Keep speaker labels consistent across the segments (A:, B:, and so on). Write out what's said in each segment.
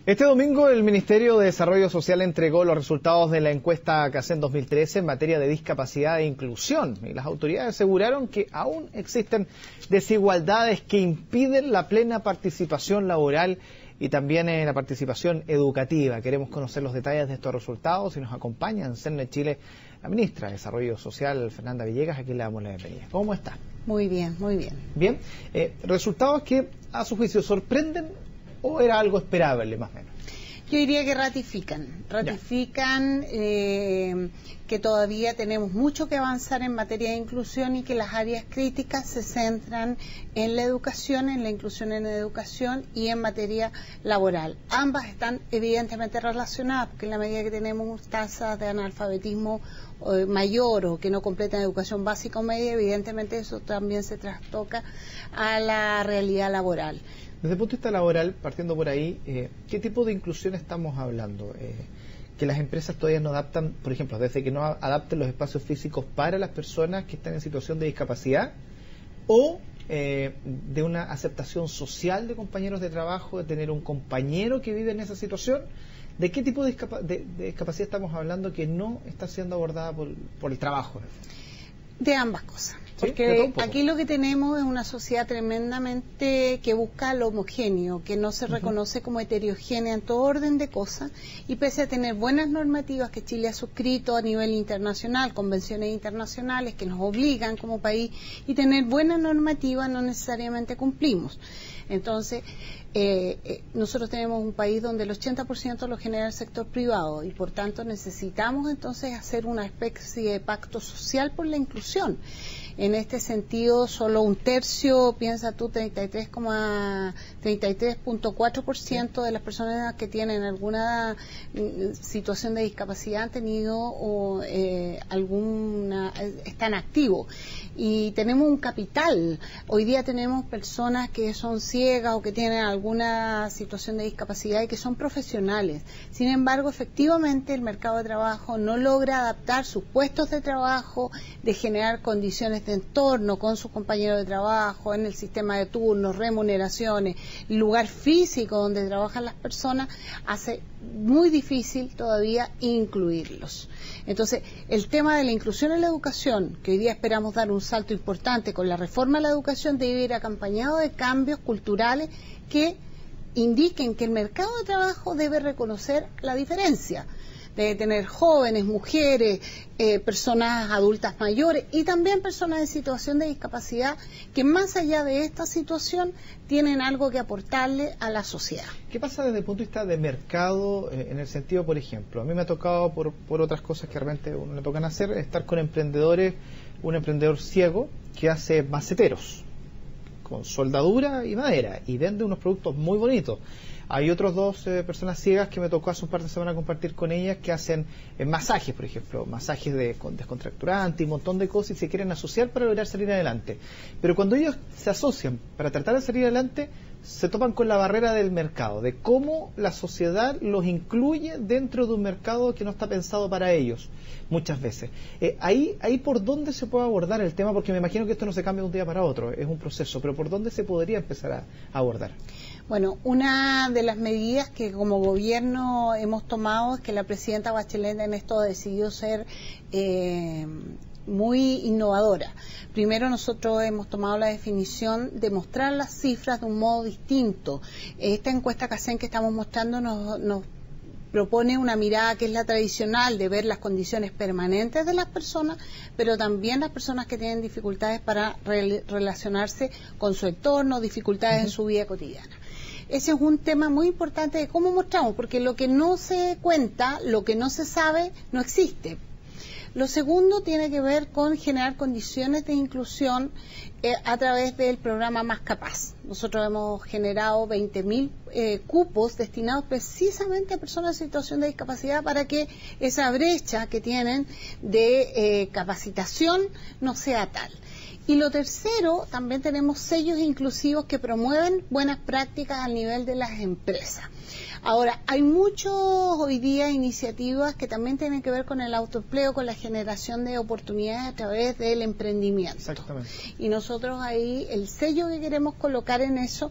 A: Este domingo el Ministerio de Desarrollo Social entregó los resultados de la encuesta CACEN 2013 en materia de discapacidad e inclusión, y las autoridades aseguraron que aún existen desigualdades que impiden la plena participación laboral y también la participación educativa. Queremos conocer los detalles de estos resultados y nos acompaña en CERNET Chile la ministra de Desarrollo Social, Fernanda Villegas. Aquí le damos la bienvenida. ¿Cómo está?
B: Muy bien, muy bien.
A: Bien, resultados que a su juicio sorprenden o era algo esperable más o menos.
B: Yo diría que ratifican que todavía tenemos mucho que avanzar en materia de inclusión y que las áreas críticas se centran en la educación, en la inclusión en la educación y en materia laboral. Ambas están evidentemente relacionadas, porque en la medida que tenemos tasas de analfabetismo mayor o que no completan educación básica o media, evidentemente eso también se trastoca a la realidad laboral.
A: Desde el punto de vista laboral, partiendo por ahí, ¿qué tipo de inclusión estamos hablando? Que las empresas todavía no adaptan, por ejemplo, desde que no adapten los espacios físicos para las personas que están en situación de discapacidad, o de una aceptación social de compañeros de trabajo, de tener un compañero que vive en esa situación. ¿De qué tipo de discapacidad estamos hablando que no está siendo abordada por el trabajo?
B: De ambas cosas. Porque aquí lo que tenemos es una sociedad tremendamente que busca lo homogéneo, que no se reconoce como heterogénea en todo orden de cosas, y pese a tener buenas normativas que Chile ha suscrito a nivel internacional, convenciones internacionales que nos obligan como país, y tener buena normativa no necesariamente cumplimos. Entonces, nosotros tenemos un país donde el 80% lo genera el sector privado y por tanto necesitamos entonces hacer una especie de pacto social por la inclusión. En este sentido, solo un tercio, piensa tú, 33.4% de las personas que tienen alguna situación de discapacidad han tenido están activos. Y tenemos un capital. Hoy día tenemos personas que son ciegas o que tienen alguna situación de discapacidad y que son profesionales. Sin embargo, efectivamente, el mercado de trabajo no logra adaptar sus puestos de trabajo, de generar condiciones de entorno con sus compañeros de trabajo, en el sistema de turnos, remuneraciones, lugar físico donde trabajan las personas, hace muy difícil todavía incluirlos. Entonces, el tema de la inclusión en la educación, que hoy día esperamos dar un salto importante con la reforma de la educación, debe ir acompañado de cambios culturales que indiquen que el mercado de trabajo debe reconocer la diferencia. Debe tener jóvenes, mujeres, personas adultas mayores y también personas en situación de discapacidad que más allá de esta situación tienen algo que aportarle a la sociedad.
A: ¿Qué pasa desde el punto de vista de mercado en el sentido, por ejemplo, a mí me ha tocado por otras cosas que realmente uno le tocan hacer, estar con emprendedores, un emprendedor ciego que hace maceteros con soldadura y madera y vende unos productos muy bonitos. Hay otros dos personas ciegas que me tocó hace un par de semanas compartir con ellas que hacen masajes, por ejemplo, masajes descontracturantes y un montón de cosas y se quieren asociar para lograr salir adelante. Pero cuando ellos se asocian para tratar de salir adelante, se topan con la barrera del mercado, de cómo la sociedad los incluye dentro de un mercado que no está pensado para ellos, muchas veces. Ahí por dónde se puede abordar el tema, porque me imagino que esto no se cambia de un día para otro, es un proceso, pero por dónde se podría empezar a abordar.
B: Bueno, una de las medidas que como gobierno hemos tomado es que la presidenta Bachelet en esto decidió ser muy innovadora. Primero, nosotros hemos tomado la definición de mostrar las cifras de un modo distinto. Esta encuesta CACEN que estamos mostrando nos propone una mirada que es la tradicional de ver las condiciones permanentes de las personas, pero también las personas que tienen dificultades para relacionarse con su entorno, dificultades en su vida cotidiana. Ese es un tema muy importante de cómo mostramos, porque lo que no se cuenta, lo que no se sabe, no existe. Lo segundo tiene que ver con generar condiciones de inclusión a través del programa Más Capaz. Nosotros hemos generado 20.000 cupos destinados precisamente a personas en situación de discapacidad para que esa brecha que tienen de capacitación no sea tal. Y lo tercero, también tenemos sellos inclusivos que promueven buenas prácticas al nivel de las empresas. Ahora, hay muchos hoy día iniciativas que también tienen que ver con el autoempleo, con la generación de oportunidades a través del emprendimiento.
A: Exactamente.
B: Y nosotros ahí, el sello que queremos colocar en eso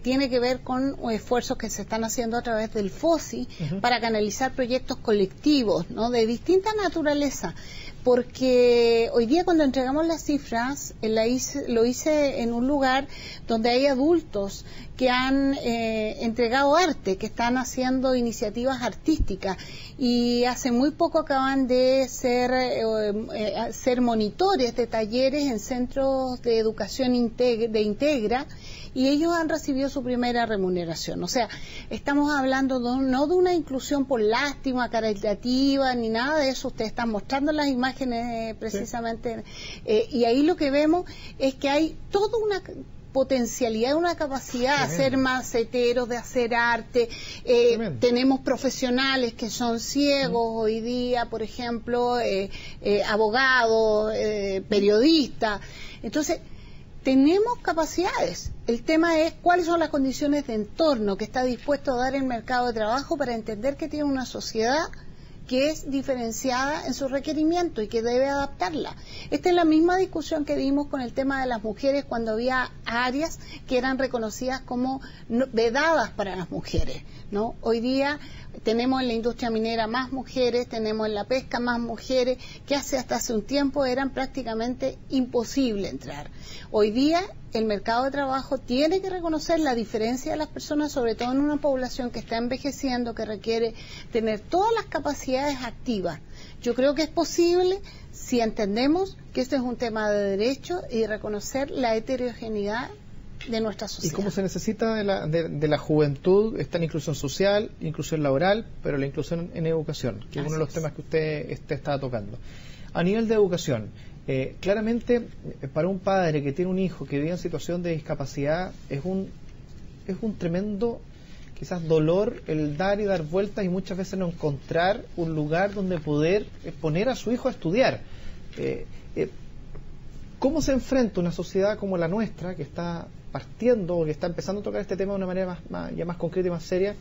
B: tiene que ver con esfuerzos que se están haciendo a través del FOSI para canalizar proyectos colectivos, ¿no?, de distinta naturaleza. Porque hoy día cuando entregamos las cifras, lo hice en un lugar donde hay adultos que han entregado arte, que están haciendo iniciativas artísticas, y hace muy poco acaban de ser monitores de talleres en centros de educación de Integra, y ellos han recibido su primera remuneración. O sea, estamos hablando no de una inclusión por lástima, caritativa, ni nada de eso. Ustedes están mostrando las imágenes precisamente, sí. Y ahí lo que vemos es que hay toda una potencialidad, una capacidad de hacer maceteros, de hacer arte. Tenemos profesionales que son ciegos hoy día, por ejemplo, abogados, periodistas. Entonces, tenemos capacidades. El tema es cuáles son las condiciones de entorno que está dispuesto a dar el mercado de trabajo para entender que tiene una sociedad que es diferenciada en sus requerimientos y que debe adaptarla. Esta es la misma discusión que dimos con el tema de las mujeres cuando había áreas que eran reconocidas como vedadas para las mujeres, ¿no? Hoy día tenemos en la industria minera más mujeres, tenemos en la pesca más mujeres, que hasta hace un tiempo eran prácticamente imposible entrar. Hoy día el mercado de trabajo tiene que reconocer la diferencia de las personas, sobre todo en una población que está envejeciendo, que requiere tener todas las capacidades activas. Yo creo que es posible si entendemos que este es un tema de derecho y reconocer la heterogeneidad de nuestra sociedad.
A: Y cómo se necesita de la juventud, está la inclusión social, inclusión laboral, pero la inclusión en educación, que es uno de los temas que usted estaba tocando. A nivel de educación, claramente para un padre que tiene un hijo que vive en situación de discapacidad es un tremendo quizás dolor el dar y dar vueltas y muchas veces no encontrar un lugar donde poder poner a su hijo a estudiar. ¿Cómo se enfrenta una sociedad como la nuestra, que está partiendo o que está empezando a tocar este tema de una manera ya más concreta y más seria?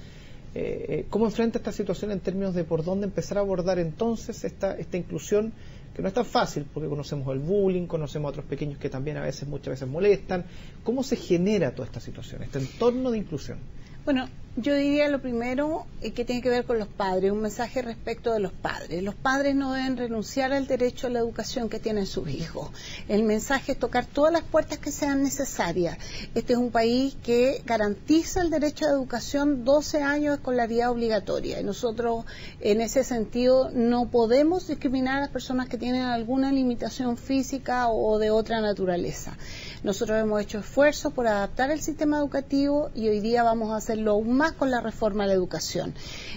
A: ¿Cómo enfrenta esta situación en términos de por dónde empezar a abordar entonces esta inclusión, que no es tan fácil, porque conocemos el bullying, conocemos a otros pequeños que también muchas veces molestan? ¿Cómo se genera toda esta situación, este entorno de inclusión?
B: Bueno, yo diría lo primero que tiene que ver con los padres, un mensaje respecto de los padres. Los padres no deben renunciar al derecho a la educación que tienen sus hijos. El mensaje es tocar todas las puertas que sean necesarias. Este es un país que garantiza el derecho a la educación, 12 años de escolaridad obligatoria. Y nosotros, en ese sentido, no podemos discriminar a las personas que tienen alguna limitación física o de otra naturaleza. Nosotros hemos hecho esfuerzos por adaptar el sistema educativo y hoy día vamos a hacerlo aún más con la reforma a la educación.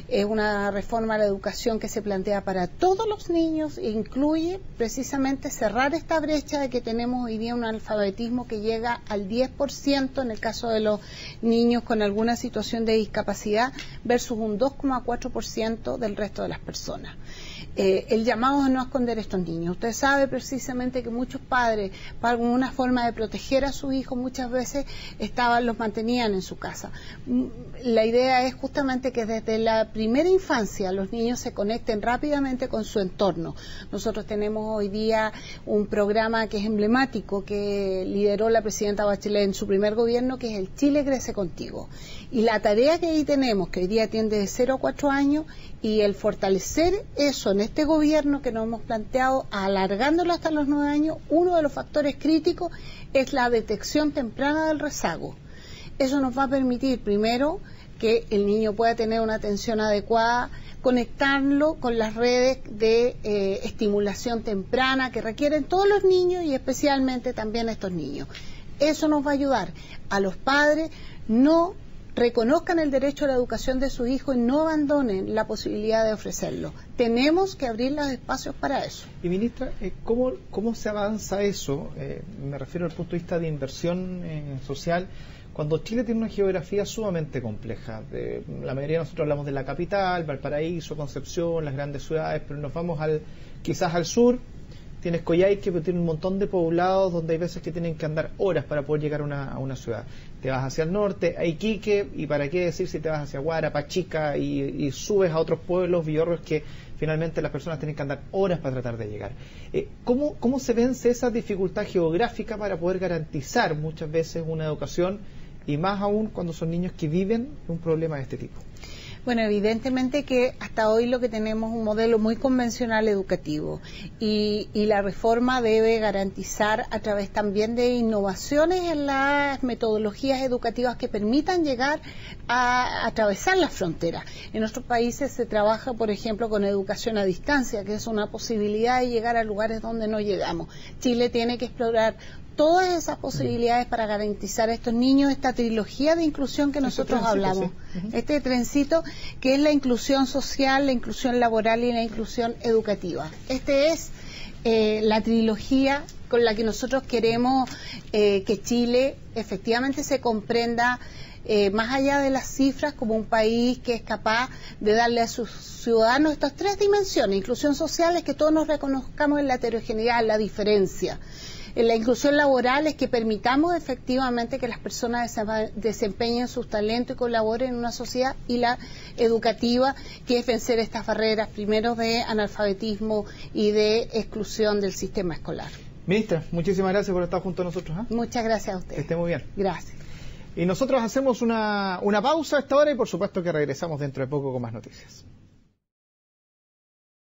B: Es una reforma a la educación que se plantea para todos los niños e incluye precisamente cerrar esta brecha de que tenemos hoy día un analfabetismo que llega al 10% en el caso de los niños con alguna situación de discapacidad versus un 2,4% del resto de las personas. El llamado a no esconder a estos niños. Usted sabe precisamente que muchos padres, para una forma de proteger a sus hijos, muchas veces los mantenían en su casa. La idea es justamente que desde la primera infancia los niños se conecten rápidamente con su entorno. Nosotros tenemos hoy día un programa que es emblemático, que lideró la presidenta Bachelet en su primer gobierno, que es el Chile Crece Contigo. Y la tarea que ahí tenemos, que hoy día atiende de 0 a 4 años, y el fortalecer eso en este gobierno que nos hemos planteado, alargándolo hasta los 9 años, uno de los factores críticos es la detección temprana del rezago. Eso nos va a permitir, primero, que el niño pueda tener una atención adecuada, conectarlo con las redes de estimulación temprana que requieren todos los niños y especialmente también estos niños. Eso nos va a ayudar a los padres, no reconozcan el derecho a la educación de sus hijos y no abandonen la posibilidad de ofrecerlo. Tenemos que abrir los espacios para eso.
A: Y ministra, ¿cómo se avanza eso? Me refiero al punto de vista de inversión social, cuando Chile tiene una geografía sumamente compleja. La mayoría de nosotros hablamos de la capital, Valparaíso, Concepción, las grandes ciudades, pero nos vamos quizás al sur, tienes Coyhaique, pero tiene un montón de poblados donde hay veces que tienen que andar horas para poder llegar a una ciudad. Te vas hacia el norte, a Iquique, y para qué decir si te vas hacia Huara, Pachica, y subes a otros pueblos, Villorrios, que finalmente las personas tienen que andar horas para tratar de llegar. ¿Cómo se vence esa dificultad geográfica para poder garantizar muchas veces una educación, y más aún cuando son niños que viven un problema de este tipo?
B: Bueno, evidentemente que hasta hoy lo que tenemos es un modelo muy convencional educativo y la reforma debe garantizar a través también de innovaciones en las metodologías educativas que permitan llegar a atravesar las fronteras. En otros países se trabaja, por ejemplo, con educación a distancia, que es una posibilidad de llegar a lugares donde no llegamos. Chile tiene que explorar todas esas posibilidades para garantizar a estos niños esta trilogía de inclusión que nosotros hablamos. Sí. Este trencito que es la inclusión social, la inclusión laboral y la inclusión educativa. Este es la trilogía con la que nosotros queremos que Chile efectivamente se comprenda más allá de las cifras como un país que es capaz de darle a sus ciudadanos estas tres dimensiones. Inclusión social es que todos nos reconozcamos en la heterogeneidad, en la diferencia. La inclusión laboral es que permitamos efectivamente que las personas desempeñen sus talentos y colaboren en una sociedad, y la educativa, que es vencer estas barreras, primero de analfabetismo y de exclusión del sistema escolar.
A: Ministra, muchísimas gracias por estar junto a nosotros.
B: Muchas gracias a usted.
A: Que esté muy bien.
B: Gracias.
A: Y nosotros hacemos una pausa a esta hora y por supuesto que regresamos dentro de poco con más noticias.